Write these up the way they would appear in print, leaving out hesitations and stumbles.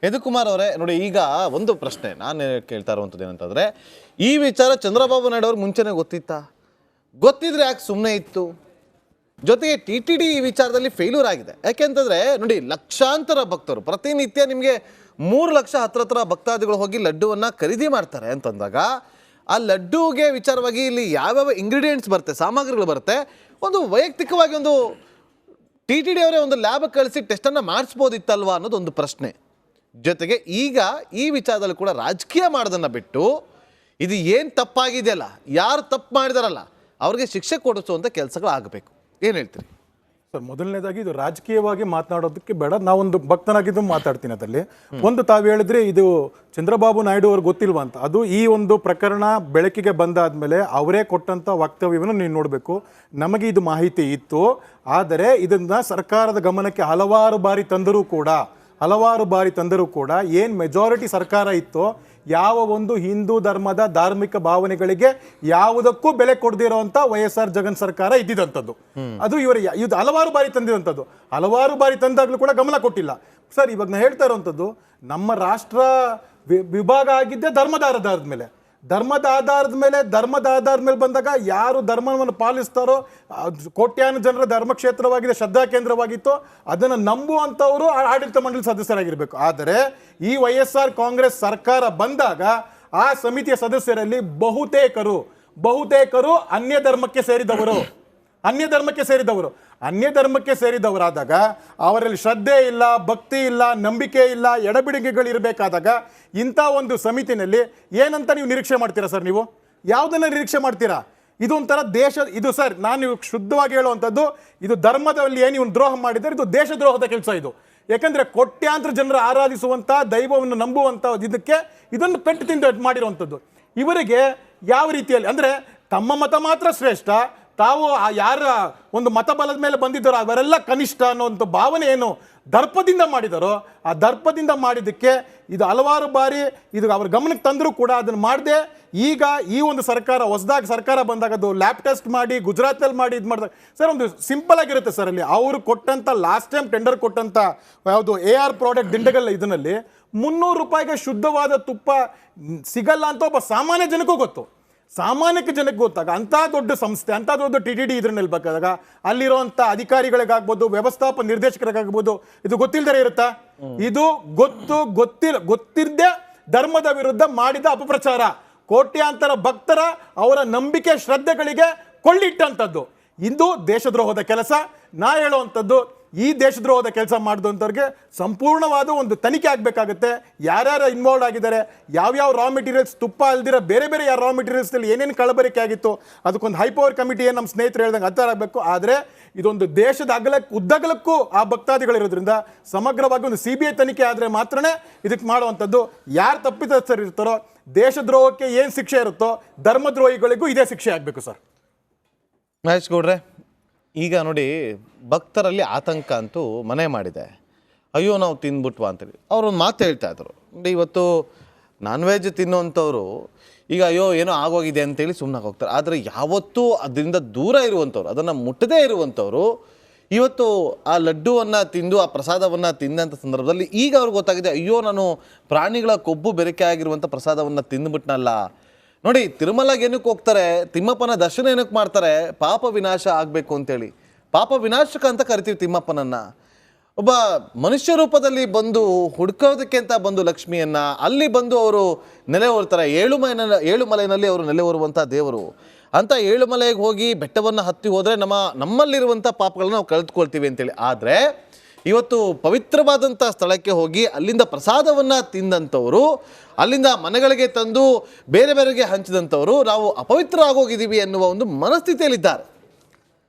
ಯದುಕುಮಾರ್ ಅವರೇ ನೋಡಿ, ಈಗ ಒಂದು ಪ್ರಶ್ನೆ ನಾನು ಕೇಳ್ತಾ ಇರುವಂಥದ್ದು ಏನಂತಂದರೆ, ಈ ವಿಚಾರ ಚಂದ್ರಬಾಬು ನಾಯ್ಡು ಅವ್ರಿಗೆ ಮುಂಚೆನೇ ಗೊತ್ತಿತ್ತಾ? ಗೊತ್ತಿದ್ರೆ ಯಾಕೆ ಸುಮ್ಮನೆ ಇತ್ತು? ಜೊತೆಗೆ TTD ಈ ವಿಚಾರದಲ್ಲಿ ಫೇಲ್ಯೂರ್ ಆಗಿದೆ. ಯಾಕೆಂತಂದರೆ ನೋಡಿ, ಲಕ್ಷಾಂತರ ಭಕ್ತರು ಪ್ರತಿನಿತ್ಯ ನಿಮಗೆ 3 ಲಕ್ಷ ಹತ್ರ ಭಕ್ತಾದಿಗಳು ಹೋಗಿ ಲಡ್ಡುವನ್ನು ಖರೀದಿ ಮಾಡ್ತಾರೆ ಅಂತಂದಾಗ, ಆ ಲಡ್ಡುಗೆ ವಿಚಾರವಾಗಿ ಇಲ್ಲಿ ಯಾವ್ಯಾವ ಇಂಗ್ರೀಡಿಯೆಂಟ್ಸ್ ಬರುತ್ತೆ, ಸಾಮಗ್ರಿಗಳು ಬರುತ್ತೆ, ಒಂದು ವೈಯಕ್ತಿಕವಾಗಿ ಒಂದು TTD ಅವರೇ ಒಂದು ಲ್ಯಾಬ್ ಕಳಿಸಿ ಟೆಸ್ಟನ್ನು ಮಾಡಿಸ್ಬೋದಿತ್ತಲ್ವಾ ಅನ್ನೋದು ಒಂದು ಪ್ರಶ್ನೆ. ಜೊತೆಗೆ ಈಗ ಈ ವಿಚಾರದಲ್ಲಿ ಕೂಡ ರಾಜಕೀಯ ಮಾಡೋದನ್ನು ಬಿಟ್ಟು, ಇದು ಏನು ತಪ್ಪಾಗಿದೆಯಲ್ಲ, ಯಾರು ತಪ್ಪು ಮಾಡಿದಾರಲ್ಲ ಅವ್ರಿಗೆ ಶಿಕ್ಷೆ ಕೊಡಿಸುವಂಥ ಕೆಲಸಗಳಾಗಬೇಕು. ಏನು ಹೇಳ್ತೀರಿ ಸರ್? ಮೊದಲನೇದಾಗಿ ಇದು ರಾಜಕೀಯವಾಗಿ ಮಾತನಾಡೋದಕ್ಕೆ ಬೇಡ, ನಾವೊಂದು ಭಕ್ತನಾಗಿದ್ದು ಮಾತಾಡ್ತೀನಿ ಅದರಲ್ಲಿ. ಒಂದು ತಾವು ಹೇಳಿದ್ರೆ ಇದು ಚಂದ್ರಬಾಬು ನಾಯ್ಡು ಅವ್ರಿಗೆ ಗೊತ್ತಿಲ್ವಾ ಅಂತ. ಅದು ಈ ಒಂದು ಪ್ರಕರಣ ಬೆಳಕಿಗೆ ಬಂದಾದ್ಮೇಲೆ ಅವರೇ ಕೊಟ್ಟಂಥ ವಕ್ತವ್ಯವನ್ನು ನೀವು ನೋಡಬೇಕು. ನಮಗೆ ಇದು ಮಾಹಿತಿ ಇತ್ತು, ಆದರೆ ಇದನ್ನ ಸರ್ಕಾರದ ಗಮನಕ್ಕೆ ಹಲವಾರು ಬಾರಿ ತಂದರೂ ಕೂಡ ಏನು ಮೆಜಾರಿಟಿ ಸರ್ಕಾರ ಇತ್ತೋ, ಯಾವ ಒಂದು ಹಿಂದೂ ಧರ್ಮದ ಧಾರ್ಮಿಕ ಭಾವನೆಗಳಿಗೆ ಯಾವುದಕ್ಕೂ ಬೆಲೆ ಕೊಡದಿರೋಂಥ YSR ಜಗನ್ ಸರ್ಕಾರ ಇದ್ದಿದ್ದಂಥದ್ದು. ಅದು ಇದು ಹಲವಾರು ಬಾರಿ ತಂದಿರೋಂಥದ್ದು. ಹಲವಾರು ಬಾರಿ ತಂದಾಗಲೂ ಕೂಡ ಗಮನ ಕೊಟ್ಟಿಲ್ಲ ಸರ್. ಇವಾಗ ನಾನು ಹೇಳ್ತಾ ಇರೋವಂಥದ್ದು, ನಮ್ಮ ರಾಷ್ಟ್ರ ವಿಭಾಗ ಆಗಿದ್ದೆ ಧರ್ಮದ ಆಧಾರದ ಮೇಲೆ ಬಂದಾಗ ಯಾರು ಧರ್ಮವನ್ನು ಪಾಲಿಸ್ತಾರೋ, ಕೋಟ್ಯಾನು ಜನರ ಧರ್ಮಕ್ಷೇತ್ರವಾಗಿದೆ, ಶ್ರದ್ಧಾ ಕೇಂದ್ರವಾಗಿತ್ತು, ಅದನ್ನು ನಂಬುವಂಥವರು ಆಡಳಿತ ಮಂಡಳಿ ಸದಸ್ಯರಾಗಿರಬೇಕು. ಆದರೆ ಈ YSR ಕಾಂಗ್ರೆಸ್ ಸರ್ಕಾರ ಬಂದಾಗ ಆ ಸಮಿತಿಯ ಸದಸ್ಯರಲ್ಲಿ ಬಹುತೇಕರು ಅನ್ಯ ಧರ್ಮಕ್ಕೆ ಸೇರಿದವರಾದಾಗ ಅವರಲ್ಲಿ ಶ್ರದ್ಧೆ ಇಲ್ಲ, ಭಕ್ತಿ ಇಲ್ಲ, ನಂಬಿಕೆ ಇಲ್ಲ, ಎಡಬಿಡಿಗೆಗಳಿರಬೇಕಾದಾಗ ಇಂಥ ಒಂದು ಸಮಿತಿನಲ್ಲಿ ಏನಂತ ನೀವು ನಿರೀಕ್ಷೆ ಮಾಡ್ತೀರಾ ಸರ್? ನೀವು ಯಾವುದನ್ನ ನಿರೀಕ್ಷೆ ಮಾಡ್ತೀರಾ? ಇದೊಂಥರ ಇದು ಸರ್, ನಾನು ಶುದ್ಧವಾಗಿ ಹೇಳುವಂಥದ್ದು, ಇದು ಧರ್ಮದಲ್ಲಿ ಏನು ಇವ್ನು ದ್ರೋಹ ಮಾಡಿದರೆ ಇದು ದೇಶದ್ರೋಹದ ಕೆಲಸ. ಇದು ಯಾಕಂದರೆ ಕೋಟ್ಯಾಂತರ ಜನರು ಆರಾಧಿಸುವಂಥ ದೈವವನ್ನು ನಂಬುವಂಥ ಇದನ್ನು ಪೆಟ್ಟು ತಿಂದು ಮಾಡಿರುವಂಥದ್ದು. ಇವರಿಗೆ ಯಾವ ರೀತಿಯಲ್ಲಿ ಅಂದರೆ ತಮ್ಮ ಮತ ಮಾತ್ರ ಶ್ರೇಷ್ಠ, ತಾವು ಯಾರ ಒಂದು ಮತಬಲದ ಮೇಲೆ ಬಂದಿದ್ದಾರೋ ಅವರೆಲ್ಲ ಕನಿಷ್ಠ ಅನ್ನೋಂಥ ಭಾವನೆ ಏನು ದರ್ಪದಿಂದ ಮಾಡಿದಾರೋ, ಆ ದರ್ಪದಿಂದ ಮಾಡಿದ್ದಕ್ಕೆ ಇದು ಹಲವಾರು ಬಾರಿ ಇದು ಅವ್ರ ಗಮನಕ್ಕೆ ತಂದರೂ ಕೂಡ ಅದನ್ನು ಮಾಡದೆ, ಈಗ ಈ ಒಂದು ಹೊಸದಾಗಿ ಸರ್ಕಾರ ಬಂದಾಗ ಅದು ಲ್ಯಾಬ್ ಟೆಸ್ಟ್ ಮಾಡಿ ಗುಜರಾತಲ್ಲಿ ಮಾಡಿ ಇದು ಮಾಡಿದಾಗ ಸರ್, ಒಂದು ಸಿಂಪಲ್ ಆಗಿರುತ್ತೆ ಸರ್. ಅಲ್ಲಿ ಅವರು ಕೊಟ್ಟಂಥ ಲಾಸ್ಟ್ ಟೈಮ್ ಟೆಂಡರ್ ಕೊಟ್ಟಂಥ ಯಾವುದು AR ಪ್ರಾಡಕ್ಟ್ ದಿಂಡಗಲ್ಲ, ಇದರಲ್ಲಿ 300 ರೂಪಾಯಿಗೆ ಶುದ್ಧವಾದ ತುಪ್ಪ ಸಿಗಲ್ಲ ಅಂತ ಒಬ್ಬ ಸಾಮಾನ್ಯ ಜನಕ್ಕೂ ಗೊತ್ತಾಗ ಅಂಥ ದೊಡ್ಡ ಸಂಸ್ಥೆ, ಅಂಥ ದೊಡ್ಡ TTD ಇದ್ರಲ್ಲಿ ಬೇಕಾದಾಗ ಅಲ್ಲಿರುವಂಥ ಅಧಿಕಾರಿಗಳಿಗಾಗ್ಬೋದು, ವ್ಯವಸ್ಥಾಪಕ ನಿರ್ದೇಶಕರಿಗಾಗ್ಬೋದು, ಇದು ಗೊತ್ತಿಲ್ಲದೆ ಇರುತ್ತಾ? ಇದು ಗೊತ್ತಿರದೆ ಧರ್ಮದ ವಿರುದ್ಧ ಮಾಡಿದ ಅಪಪ್ರಚಾರ, ಕೋಟ್ಯಾಂತರ ಭಕ್ತರ ಅವರ ನಂಬಿಕೆ ಶ್ರದ್ಧೆಗಳಿಗೆ ಕೊಳ್ಳಿಟ್ಟಂಥದ್ದು. ಇದು ದೇಶದ್ರೋಹದ ಕೆಲಸ. ನಾ ಹೇಳುವಂಥದ್ದು, ಈ ದೇಶದ್ರೋಹದ ಕೆಲಸ ಮಾಡಿದಂಥವ್ರಿಗೆ ಸಂಪೂರ್ಣವಾದ ಒಂದು ತನಿಖೆ ಆಗಬೇಕಾಗುತ್ತೆ. ಯಾರ್ಯಾರು ಇನ್ವಾಲ್ವ್ ಆಗಿದ್ದಾರೆ, ಯಾವ್ಯಾವ ರಾ ಮೆಟೀರಿಯಲ್ಸ್, ತುಪ್ಪ ಅಲ್ದಿರ ಬೇರೆ ಯಾವ ರಾ ಮೆಟೀರಿಯಲ್ಸ್ನಲ್ಲಿ ಏನೇನು ಕಳಬರಿಕೆ ಆಗಿತ್ತು, ಅದಕ್ಕೊಂದು ಹೈಪವರ್ ಕಮಿಟಿ ಏನು ನಮ್ಮ ಸ್ನೇಹಿತರು ಹೇಳ್ದಂಗೆ ಅರ್ಥ ಆಗಬೇಕು. ಆದರೆ ಇದೊಂದು ದೇಶದ ಉದ್ದಗಲಕ್ಕೂ ಆ ಭಕ್ತಾದಿಗಳಿರೋದ್ರಿಂದ ಸಮಗ್ರವಾಗಿ ಒಂದು CBI ತನಿಖೆ ಆದರೆ ಮಾತ್ರನೇ ಇದಕ್ಕೆ ಮಾಡುವಂಥದ್ದು. ಯಾರು ತಪ್ಪಿತಸ್ಥರು ಇರ್ತಾರೋ, ದೇಶದ್ರೋಹಕ್ಕೆ ಏನು ಶಿಕ್ಷೆ ಇರುತ್ತೋ ಧರ್ಮದ್ರೋಹಿಗಳಿಗೂ ಇದೇ ಶಿಕ್ಷೆ ಆಗಬೇಕು ಸರ್. ಮಹೇಶ್ ಗೌಡ್ರೆ, ಈಗ ನೋಡಿ, ಭಕ್ತರಲ್ಲಿ ಆತಂಕ ಅಂತೂ ಮನೆ ಮಾಡಿದೆ. ಅಯ್ಯೋ ನಾವು ತಿಂದ್ಬಿಟ್ವಾ ಅಂತೇಳಿ ಅವ್ರೊಂದು ಮಾತು ಹೇಳ್ತಾ ಇದ್ರು. ನೋಡಿ, ಇವತ್ತು ನಾನ್ ವೆಜ್ ತಿನ್ನೋವಂಥವ್ರು ಈಗ ಅಯ್ಯೋ ಏನೋ ಆಗೋಗಿದೆ ಅಂತೇಳಿ ಸುಮ್ಮನೆ ಹೋಗ್ತಾರೆ. ಆದರೆ ಯಾವತ್ತೂ ಅದರಿಂದ ದೂರ ಇರುವಂಥವ್ರು, ಅದನ್ನು ಮುಟ್ಟದೇ ಇರುವಂಥವ್ರು ಇವತ್ತು ಆ ಲಡ್ಡುವನ್ನು ತಿಂದು ಆ ಪ್ರಸಾದವನ್ನು ತಿಂದಂಥ ಸಂದರ್ಭದಲ್ಲಿ ಈಗ ಅವ್ರಿಗೆ ಗೊತ್ತಾಗಿದೆ, ಅಯ್ಯೋ ನಾನು ಪ್ರಾಣಿಗಳ ಕೊಬ್ಬು ಬೆರಕೆ ಆಗಿರುವಂಥ ಪ್ರಸಾದವನ್ನು ತಿಂದುಬಿಟ್ನಲ್ಲ. ನೋಡಿ, ತಿರುಮಲಾಗೆ ಏನಕ್ಕೆ ಹೋಗ್ತಾರೆ, ತಿಮ್ಮಪ್ಪನ ದರ್ಶನ ಏನಕ್ಕೆ ಮಾಡ್ತಾರೆ? ಪಾಪ ವಿನಾಶ ಆಗಬೇಕು ಅಂತೇಳಿ. ಪಾಪ ವಿನಾಶಕ ಅಂತ ಕರಿತೀವಿ ತಿಮ್ಮಪ್ಪನನ್ನು. ಒಬ್ಬ ಮನುಷ್ಯ ರೂಪದಲ್ಲಿ ಬಂದು ಹುಡ್ಕೋದಕ್ಕೆ ಅಂತ ಬಂದು ಲಕ್ಷ್ಮಿಯನ್ನು ಅಲ್ಲಿ ಬಂದು ಅವರು ನೆಲೆ ಹೊರ್ತಾರೆ. ಏಳುಮಲೆಯಲ್ಲಿ ಅವರು ನೆಲೆ ಹೊರುವಂಥ ದೇವರು. ಅಂಥ ಏಳುಮಲೆಗೆ ಹೋಗಿ ಬೆಟ್ಟವನ್ನು ಹತ್ತಿ ಹೋದರೆ ನಮ್ಮಲ್ಲಿರುವಂಥ ಪಾಪಗಳನ್ನ ನಾವು ಕಳೆದುಕೊಳ್ತೀವಿ ಅಂತೇಳಿ. ಆದರೆ ಇವತ್ತು ಪವಿತ್ರವಾದಂಥ ಸ್ಥಳಕ್ಕೆ ಹೋಗಿ ಅಲ್ಲಿಂದ ಪ್ರಸಾದವನ್ನು ತಿಂದಂಥವರು, ಅಲ್ಲಿಂದ ಮನೆಗಳಿಗೆ ತಂದು ಬೇರೆಯವರಿಗೆ ಹಂಚಿದಂಥವರು ನಾವು ಅಪವಿತ್ರ ಆಗೋಗಿದ್ದೀವಿ ಎನ್ನುವ ಒಂದು ಮನಸ್ಥಿತಿಯಲ್ಲಿದ್ದಾರೆ.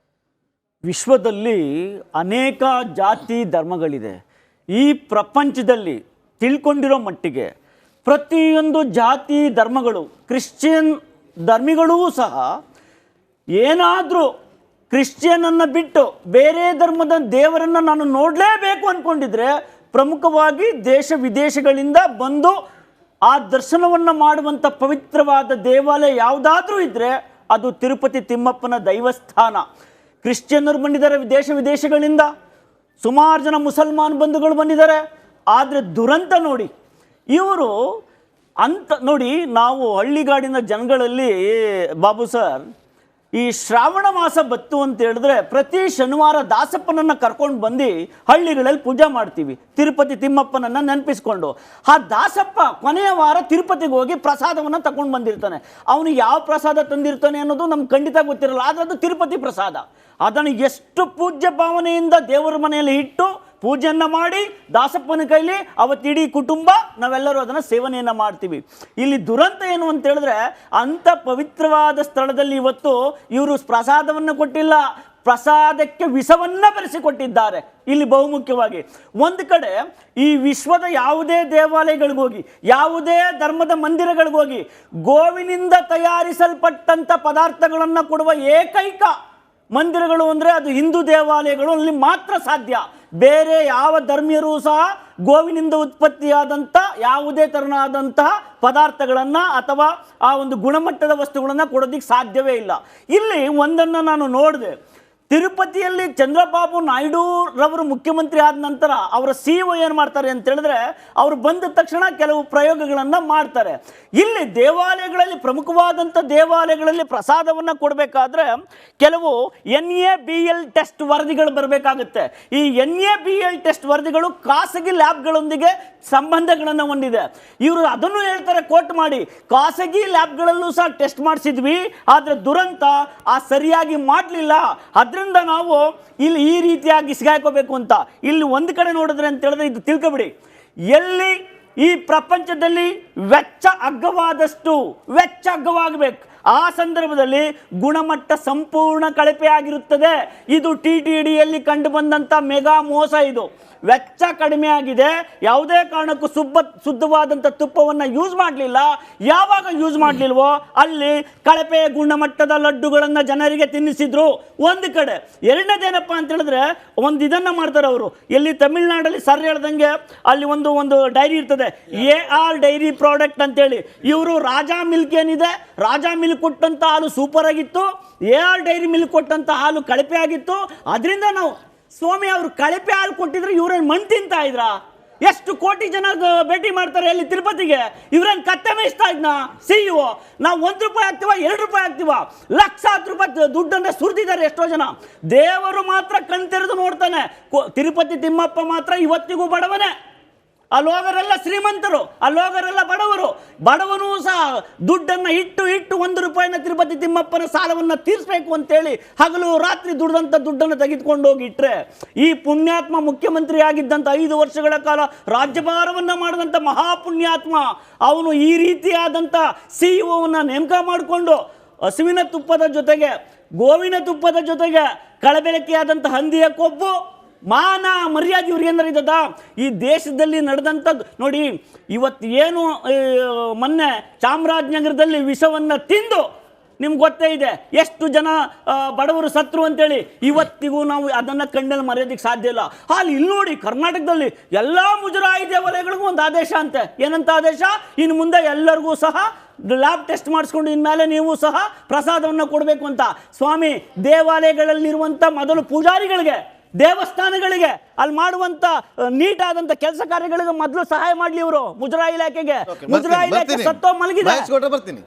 ವಿಶ್ವದಲ್ಲಿ ಅನೇಕ ಜಾತಿ ಧರ್ಮಗಳಿದೆ. ಈ ಪ್ರಪಂಚದಲ್ಲಿ ತಿಳ್ಕೊಂಡಿರೋ ಮಟ್ಟಿಗೆ ಪ್ರತಿಯೊಂದು ಜಾತಿ ಧರ್ಮಗಳು, ಕ್ರಿಶ್ಚಿಯನ್ ಧರ್ಮಿಗಳೂ ಸಹ ಏನಾದರೂ ಕ್ರಿಶ್ಚಿಯನನ್ನು ಬಿಟ್ಟು ಬೇರೆ ಧರ್ಮದ ದೇವರನ್ನು ನಾನು ನೋಡಲೇಬೇಕು ಅಂದ್ಕೊಂಡಿದ್ರೆ ಪ್ರಮುಖವಾಗಿ ದೇಶ ವಿದೇಶಗಳಿಂದ ಬಂದು ಆ ದರ್ಶನವನ್ನು ಮಾಡುವಂಥ ಪವಿತ್ರವಾದ ದೇವಾಲಯ ಯಾವುದಾದ್ರೂ ಇದ್ದರೆ ಅದು ತಿರುಪತಿ ತಿಮ್ಮಪ್ಪನ ದೈವಸ್ಥಾನ. ಕ್ರಿಶ್ಚಿಯನ್ನರು ಬಂದಿದ್ದಾರೆ ದೇಶ ವಿದೇಶಗಳಿಂದ, ಸುಮಾರು ಜನ ಮುಸಲ್ಮಾನ್ ಬಂಧುಗಳು ಬಂದಿದ್ದಾರೆ, ಆದರೆ ದುರಂತ ನೋಡಿ, ಇವರು ಅಂತ ನೋಡಿ, ನಾವು ಹಳ್ಳಿಗಾಡಿನ ಜನಗಳಲ್ಲಿ ಬಾಬು ಸರ್, ಈ ಶ್ರಾವಣ ಮಾಸ ಬತ್ತು ಅಂತ ಹೇಳಿದ್ರೆ ಪ್ರತಿ ಶನಿವಾರ ದಾಸಪ್ಪನನ್ನು ಕರ್ಕೊಂಡು ಬಂದು ಹಳ್ಳಿಗಳಲ್ಲಿ ಪೂಜೆ ಮಾಡ್ತೀವಿ, ತಿರುಪತಿ ತಿಮ್ಮಪ್ಪನನ್ನು ನೆನಪಿಸ್ಕೊಂಡು. ಆ ದಾಸಪ್ಪ ಕೊನೆಯ ವಾರ ತಿರುಪತಿಗೆ ಹೋಗಿ ಪ್ರಸಾದವನ್ನು ತಗೊಂಡು ಬಂದಿರ್ತಾನೆ. ಅವನು ಯಾವ ಪ್ರಸಾದ ತಂದಿರ್ತಾನೆ ಅನ್ನೋದು ನಮ್ಗೆ ಖಂಡಿತ ಗೊತ್ತಿರಲ್ಲ, ಆದರೆ ಅದು ತಿರುಪತಿ ಪ್ರಸಾದ. ಅದನ್ನು ಎಷ್ಟು ಪೂಜ್ಯ ಭಾವನೆಯಿಂದ ದೇವರ ಮನೆಯಲ್ಲಿ ಇಟ್ಟು ಪೂಜೆಯನ್ನು ಮಾಡಿ ದಾಸಪ್ಪನ ಕೈಲಿ ಅವತ್ತಿಡೀ ಕುಟುಂಬ ನಾವೆಲ್ಲರೂ ಅದನ್ನು ಸೇವನೆಯನ್ನು ಮಾಡ್ತೀವಿ. ಇಲ್ಲಿ ದುರಂತ ಏನು ಅಂತ ಹೇಳಿದ್ರೆ, ಅಂಥ ಪವಿತ್ರವಾದ ಸ್ಥಳದಲ್ಲಿ ಇವತ್ತು ಇವರು ಪ್ರಸಾದವನ್ನು ಕೊಟ್ಟಿಲ್ಲ, ಪ್ರಸಾದಕ್ಕೆ ವಿಷವನ್ನು ಬೆರೆಸಿಕೊಟ್ಟಿದ್ದಾರೆ. ಇಲ್ಲಿ ಬಹುಮುಖ್ಯವಾಗಿ ಒಂದು ಕಡೆ ಈ ವಿಶ್ವದ ಯಾವುದೇ ದೇವಾಲಯಗಳಿಗೋಗಿ, ಯಾವುದೇ ಧರ್ಮದ ಮಂದಿರಗಳಿಗೋಗಿ ಗೋವಿನಿಂದ ತಯಾರಿಸಲ್ಪಟ್ಟಂಥ ಪದಾರ್ಥಗಳನ್ನು ಕೊಡುವ ಏಕೈಕ ಮಂದಿರಗಳು ಅಂದರೆ ಅದು ಹಿಂದೂ ದೇವಾಲಯಗಳು, ಅಲ್ಲಿ ಮಾತ್ರ ಸಾಧ್ಯ. ಬೇರೆ ಯಾವ ಧರ್ಮೀಯರೂ ಸಹ ಗೋವಿನಿಂದ ಉತ್ಪತ್ತಿಯಾದಂಥ ಯಾವುದೇ ಥರನಾದಂತಹ ಪದಾರ್ಥಗಳನ್ನು ಅಥವಾ ಆ ಒಂದು ಗುಣಮಟ್ಟದ ವಸ್ತುಗಳನ್ನು ಕೊಡೋದಕ್ಕೆ ಸಾಧ್ಯವೇ ಇಲ್ಲ. ಇಲ್ಲಿ ಒಂದನ್ನು ನಾನು ನೋಡಿದೆ, ತಿರುಪತಿಯಲ್ಲಿ ಚಂದ್ರಬಾಬು ನಾಯ್ಡು ರವರು ಮುಖ್ಯಮಂತ್ರಿ ಆದ ನಂತರ ಅವರ CEO ಏನು ಮಾಡ್ತಾರೆ ಅಂತ ಹೇಳಿದ್ರೆ, ಅವರು ಬಂದ ತಕ್ಷಣ ಕೆಲವು ಪ್ರಯೋಗಗಳನ್ನು ಮಾಡ್ತಾರೆ. ಇಲ್ಲಿ ದೇವಾಲಯಗಳಲ್ಲಿ, ಪ್ರಮುಖವಾದಂಥ ದೇವಾಲಯಗಳಲ್ಲಿ ಪ್ರಸಾದವನ್ನು ಕೊಡಬೇಕಾದ್ರೆ ಕೆಲವು NABL ಟೆಸ್ಟ್ ವರದಿಗಳು ಬರಬೇಕಾಗುತ್ತೆ. ಈ NABL ಟೆಸ್ಟ್ ವರದಿಗಳು ಖಾಸಗಿ ಲ್ಯಾಬ್ಗಳೊಂದಿಗೆ ಸಂಬಂಧಗಳನ್ನು ಹೊಂದಿದೆ. ಇವರು ಅದನ್ನು ಹೇಳ್ತಾರೆ ಕೋಟ್ ಮಾಡಿ, ಖಾಸಗಿ ಲ್ಯಾಬ್ಗಳಲ್ಲೂ ಸಹ ಟೆಸ್ಟ್ ಮಾಡಿಸಿದ್ವಿ, ಆದರೆ ದುರಂತ ಆ ಸರಿಯಾಗಿ ಮಾಡಲಿಲ್ಲ, ಅದರಿಂದ ನಾವು ಇಲ್ಲಿ ಈ ರೀತಿಯಾಗಿ ಸಿಗಾಕೋಬೇಕು ಅಂತ. ಇಲ್ಲಿ ಒಂದು ಕಡೆ ನೋಡಿದ್ರೆ ಅಂತ ಹೇಳಿದ್ರೆ ಇದು ತಿಳ್ಕೊಬಿಡಿ, ಎಲ್ಲಿ ಈ ಪ್ರಪಂಚದಲ್ಲಿ ವೆಚ್ಚ ಅಗ್ಗವಾದಷ್ಟು ವೆಚ್ಚ ಅಗ್ಗವಾಗಬೇಕು, ಆ ಸಂದರ್ಭದಲ್ಲಿ ಗುಣಮಟ್ಟ ಸಂಪೂರ್ಣ ಕಳಪೆ ಆಗಿರುತ್ತದೆ. ಇದು TTDಯಲ್ಲಿ ಕಂಡು ಬಂದಂಥ ಮೆಗಾ ಮೋಸ. ಇದು ವೆಚ್ಚ ಕಡಿಮೆ ಆಗಿದೆ, ಯಾವುದೇ ಕಾರಣಕ್ಕೂ ಶುದ್ಧವಾದಂಥ ತುಪ್ಪವನ್ನು ಯೂಸ್ ಮಾಡಲಿಲ್ಲ. ಯಾವಾಗ ಯೂಸ್ ಮಾಡಲಿಲ್ವೋ ಅಲ್ಲಿ ಕಳಪೆ ಗುಣಮಟ್ಟದ ಲಡ್ಡುಗಳನ್ನು ಜನರಿಗೆ ತಿನ್ನಿಸಿದ್ರು ಒಂದು ಕಡೆ. ಎರಡನೇದೇನಪ್ಪ ಅಂತ ಹೇಳಿದ್ರೆ, ಒಂದು ಇದನ್ನು ಮಾಡ್ತಾರೆ ಅವರು, ಎಲ್ಲಿ ತಮಿಳ್ನಾಡಲ್ಲಿ ಸರ್ ಹೇಳ್ದಂಗೆ ಅಲ್ಲಿ ಒಂದು ಡೈರಿ ಇರ್ತದೆ, AR ಡೈರಿ ಪ್ರಾಡಕ್ಟ್ ಅಂತೇಳಿ. ಇವರು ರಾಜಾ ಮಿಲ್ಕ್ ಏನಿದೆ, ರಾಜಾ ಮಿಲ್ಕ್ ಕೊಟ್ಟಂಥ ಹಾಲು ಸೂಪರ್ ಆಗಿತ್ತು, AR ಡೈರಿ ಮಿಲ್ಕ್ ಕೊಟ್ಟಂಥ ಹಾಲು ಕಳಪೆ ಆಗಿತ್ತು. ಅದರಿಂದ ನಾವು ಸ್ವಾಮಿ, ಅವರು ಕಳಪೆ ಹಾಲು ಕೊಟ್ಟಿದ್ರೆ ಇವ್ರೇನು ಮಣ್ಣು ತಿಂತಾ ಇದ್ರಾ? ಎಷ್ಟು ಕೋಟಿ ಜನ ಭೇಟಿ ಮಾಡ್ತಾರೆ ಅಲ್ಲಿ ತಿರುಪತಿಗೆ, ಇವ್ರೇನು ಕತ್ತೆ ಮೇಯಿಸ್ತಾ ಇದ್ನ CEO? ನಾವು ₹1 ಹಾಕ್ತೀವ, ₹2 ಹಾಕ್ತೀವ, ಲಕ್ಷಾಂತರ ರೂಪಾಯಿ ದುಡ್ಡನ್ನು ಸುರಿದಿದ್ದಾರೆ ಎಷ್ಟೋ ಜನ. ದೇವರು ಮಾತ್ರ ಕಣ್ತೆರೆದು ನೋಡ್ತಾನೆ, ತಿರುಪತಿ ತಿಮ್ಮಪ್ಪ ಮಾತ್ರ ಇವತ್ತಿಗೂ ಬಡವನೇ. ಅಲ್ಲೋಗರೆಲ್ಲ ಶ್ರೀಮಂತರು, ಅಲ್ಲೋಗರೆಲ್ಲ ಬಡವರು. ಬಡವನೂ ಸಹ ದುಡ್ಡನ್ನು ಇಟ್ಟು ₹1 ತಿರುಪತಿ ತಿಮ್ಮಪ್ಪನ ಸಾಲವನ್ನು ತೀರಿಸಬೇಕು ಅಂತೇಳಿ ಹಗಲು ರಾತ್ರಿ ದುಡ್ದಂಥ ದುಡ್ಡನ್ನು ತೆಗೆದುಕೊಂಡು ಹೋಗಿ ಇಟ್ಟರೆ, ಈ ಪುಣ್ಯಾತ್ಮ ಮುಖ್ಯಮಂತ್ರಿ ಆಗಿದ್ದಂಥ 5 ವರ್ಷಗಳ ಕಾಲ ರಾಜ್ಯಭಾರವನ್ನು ಮಾಡಿದಂಥ ಮಹಾಪುಣ್ಯಾತ್ಮ ಅವನು ಈ ರೀತಿಯಾದಂಥ CEO ನೇಮಕ ಮಾಡಿಕೊಂಡು ಹಸುವಿನ ತುಪ್ಪದ ಜೊತೆಗೆ, ಗೋವಿನ ತುಪ್ಪದ ಜೊತೆಗೆ ಕಳಬೆಳಕೆಯಾದಂಥ ಹಂದಿಯ ಕೊಬ್ಬು, ಮಾನ ಮರ್ಯಾದೆ ಇವ್ರಿಗೇನಾರ ಇದ್ದದ? ಈ ದೇಶದಲ್ಲಿ ನಡೆದಂಥದ್ದು ನೋಡಿ. ಇವತ್ತು ಏನು ಮೊನ್ನೆ ಚಾಮರಾಜನಗರದಲ್ಲಿ ವಿಷವನ್ನು ತಿಂದು ನಿಮ್ಗೆ ಗೊತ್ತೇ ಇದೆ ಎಷ್ಟು ಜನ ಬಡವರು ಸತ್ರು ಅಂತೇಳಿ. ಇವತ್ತಿಗೂ ನಾವು ಅದನ್ನು ಕಣ್ಣಲ್ಲಿ ಮರೆಯೋದಕ್ಕೆ ಸಾಧ್ಯ ಇಲ್ಲ. ಅಲ್ಲಿ ಇಲ್ಲಿ ನೋಡಿ, ಕರ್ನಾಟಕದಲ್ಲಿ ಎಲ್ಲ ಮುಜರಾಯಿ ದೇವಾಲಯಗಳಿಗೂ ಒಂದು ಆದೇಶ ಅಂತೆ. ಏನಂತ ಆದೇಶ? ಇನ್ನು ಮುಂದೆ ಎಲ್ಲರಿಗೂ ಸಹ ಲ್ಯಾಬ್ ಟೆಸ್ಟ್ ಮಾಡಿಸ್ಕೊಂಡು ಇನ್ಮೇಲೆ ನೀವು ಸಹ ಪ್ರಸಾದವನ್ನು ಕೊಡಬೇಕು ಅಂತ. ಸ್ವಾಮಿ, ದೇವಾಲಯಗಳಲ್ಲಿರುವಂಥ ಮೊದಲು ಪೂಜಾರಿಗಳಿಗೆ, ದೇವಸ್ಥಾನಗಳಿಗೆ, ಅಲ್ಲಿ ಮಾಡುವಂತ ನೀಟ್ ಆದಂತ ಕೆಲಸ ಕಾರ್ಯಗಳಿಗೆ ಮೊದಲು ಸಹಾಯ ಮಾಡಲಿ ಇವರು. ಮುಜರಾಯಿ ಇಲಾಖೆಗೆ, ಮುಜರಾಯಿ ಇಲಾಖೆ ಸತ್ತೋ ಮಲಗಿದೆ. ಬರ್ತೀನಿ.